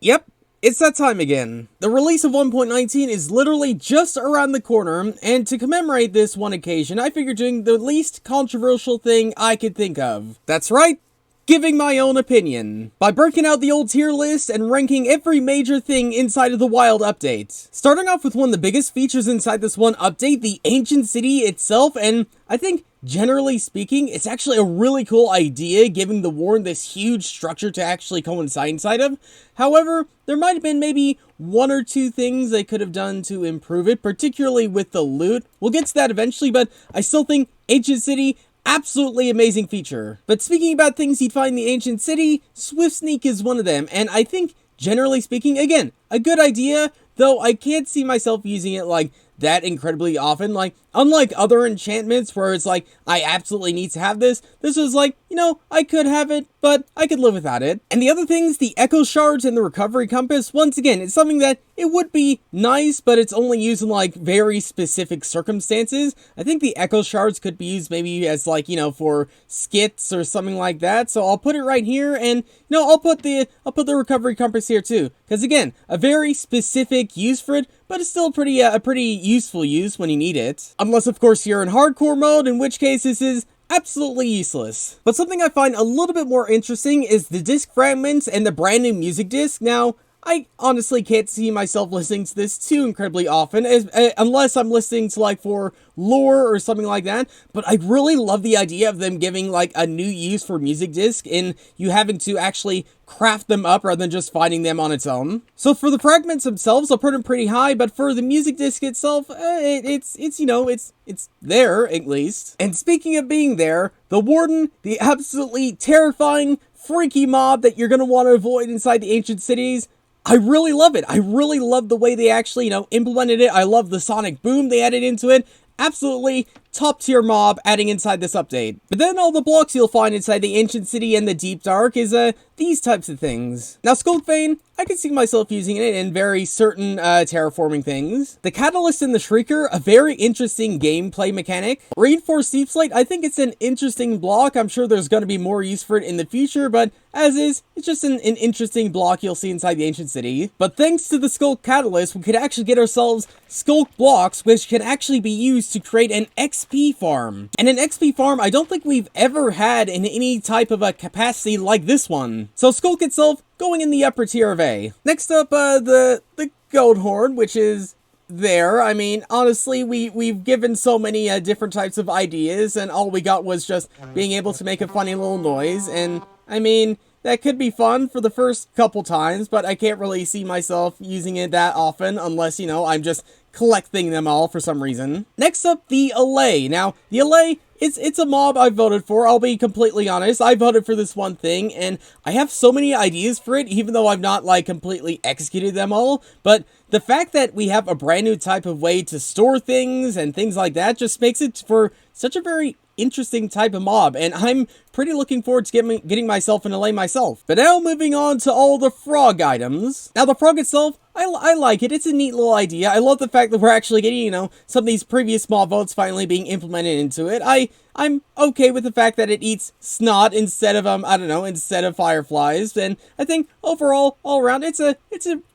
Yep, it's that time again. The release of 1.19 is literally just around the corner, and to commemorate this one occasion, I figured doing the least controversial thing I could think of. That's right, giving my own opinion, by breaking out the old tier list and ranking every major thing inside of the Wild update. Starting off with one of the biggest features inside this one update, the Ancient City itself, and I think generally speaking, it's actually a really cool idea, giving the Warren this huge structure to actually coincide inside of. However, there might have been maybe one or two things they could have done to improve it, particularly with the loot. We'll get to that eventually, but I still think Ancient City, absolutely amazing feature. But speaking about things you'd find in the Ancient City, Swift Sneak is one of them, and I think, generally speaking, again, a good idea, though I can't see myself using it like that incredibly often. Like, unlike other enchantments where it's like, I absolutely need to have this, this was like, you know, I could have it, but I could live without it. And the other things, the Echo Shards and the Recovery Compass, once again, it's something that it would be nice, but it's only used in like very specific circumstances. I think the Echo Shards could be used maybe as like, you know, for skits or something like that. So I'll put it right here, and you know, I'll put the Recovery Compass here too, because again, a very specific use for it, but it's still a pretty useful use when you need it. Unless, of course, you're in hardcore mode, in which case this is absolutely useless. But something I find a little bit more interesting is the disc fragments and the brand new music disc. Now, I honestly can't see myself listening to this too incredibly often, unless I'm listening to like for lore or something like that, but I really love the idea of them giving like a new use for music disc and you having to actually craft them up rather than just finding them on its own. So for the fragments themselves, I'll put them pretty high, but for the music disc itself, it's you know, it's there at least. And speaking of being there, the Warden, the absolutely terrifying, freaky mob that you're gonna want to avoid inside the Ancient Cities, I really love it. I really love the way they actually, you know, implemented it. I love the sonic boom they added into it. Absolutely top tier mob adding inside this update. But then all the blocks you'll find inside the Ancient City and the Deep Dark is these types of things. Now Skulkvein, I can see myself using it in very certain terraforming things. The Catalyst and the Shrieker, a very interesting gameplay mechanic. Reinforced Deep Slate, I think it's an interesting block. I'm sure there's going to be more use for it in the future, but as is, it's just an interesting block you'll see inside the Ancient City. But thanks to the Skulk Catalyst, we could actually get ourselves Skulk blocks, which can actually be used to create an XP farm. And an XP farm I don't think we've ever had in any type of a capacity like this one. So Skulk itself, going in the upper tier of A. Next up, the Goldhorn, which is there. I mean, honestly, we've given so many different types of ideas, and all we got was just being able to make a funny little noise, and I mean, that could be fun for the first couple times, but I can't really see myself using it that often unless, you know, I'm just collecting them all for some reason. Next up, the Allay. Now, the Allay, it's a mob I voted for, I'll be completely honest. I voted for this one thing, and I have so many ideas for it, even though I've not, like, completely executed them all, but the fact that we have a brand new type of way to store things and things like that just makes it for such a very interesting type of mob, and I'm pretty looking forward to getting myself an Allay myself. But now moving on to all the frog items. Now the frog itself, I like it. It's a neat little idea. I love the fact that we're actually getting, you know, some of these previous mob votes finally being implemented into it. I'm okay with the fact that it eats snot instead of, I don't know, instead of fireflies, and I think overall, all around, it's a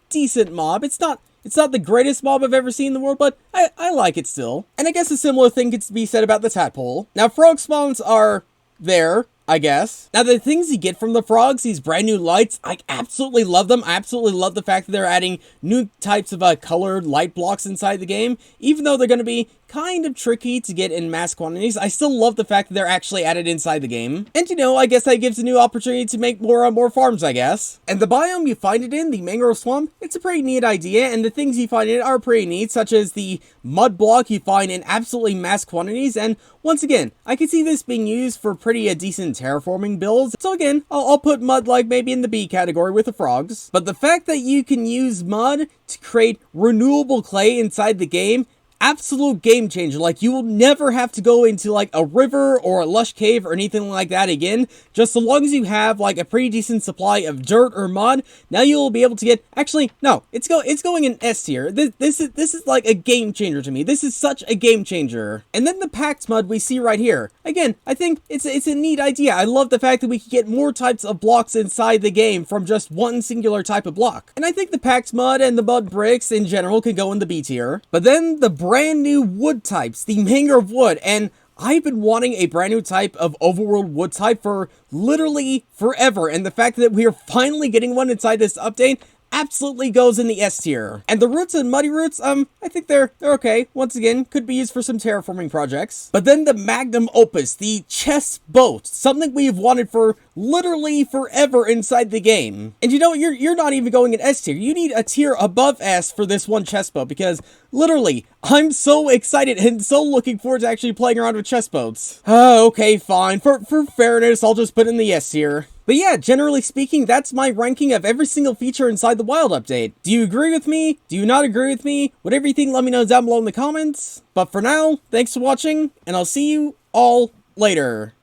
decent mob. It's not the greatest mob I've ever seen in the world, but I like it still. And I guess a similar thing could be said about the tadpole. Now, frog spawns are there, I guess. Now, the things you get from the frogs, these brand new lights, I absolutely love them. I absolutely love the fact that they're adding new types of colored light blocks inside the game. Even though they're going to be kind of tricky to get in mass quantities, I still love the fact that they're actually added inside the game. And you know, I guess that gives a new opportunity to make more farms, I guess. And the biome you find it in, the mangrove swamp, it's a pretty neat idea, and the things you find in it are pretty neat, such as the mud block you find in absolutely mass quantities, and once again, I can see this being used for pretty decent terraforming builds. So again, I'll put mud like maybe in the B category with the frogs. But the fact that you can use mud to create renewable clay inside the game absolute game changer. Like, you will never have to go into like a river or a lush cave or anything like that again. Just so long as you have like a pretty decent supply of dirt or mud, now you will be able to get, actually, no, it's going in S tier. This is like a game changer to me. This is such a game changer. And then the packed mud we see right here. Again, I think it's a neat idea. I love the fact that we can get more types of blocks inside the game from just one singular type of block. And I think the packed mud and the mud bricks in general can go in the B tier. But then the brand new wood types, the Manger of Wood, and I've been wanting a brand new type of overworld wood type for literally forever, and the fact that we are finally getting one inside this update absolutely goes in the S tier. And the roots and muddy roots, I think they're okay. Once again, could be used for some terraforming projects. But then the magnum opus, the chest boat, something we've wanted for literally forever inside the game. And you know, you're not even going in S tier. You need a tier above S for this one chest boat, because literally, I'm so excited and so looking forward to actually playing around with chest boats. Okay, fine. For fairness, I'll just put in the S tier. But yeah, generally speaking, that's my ranking of every single feature inside the Wild update. Do you agree with me? Do you not agree with me? Whatever you think, let me know down below in the comments. But for now, thanks for watching, and I'll see you all later.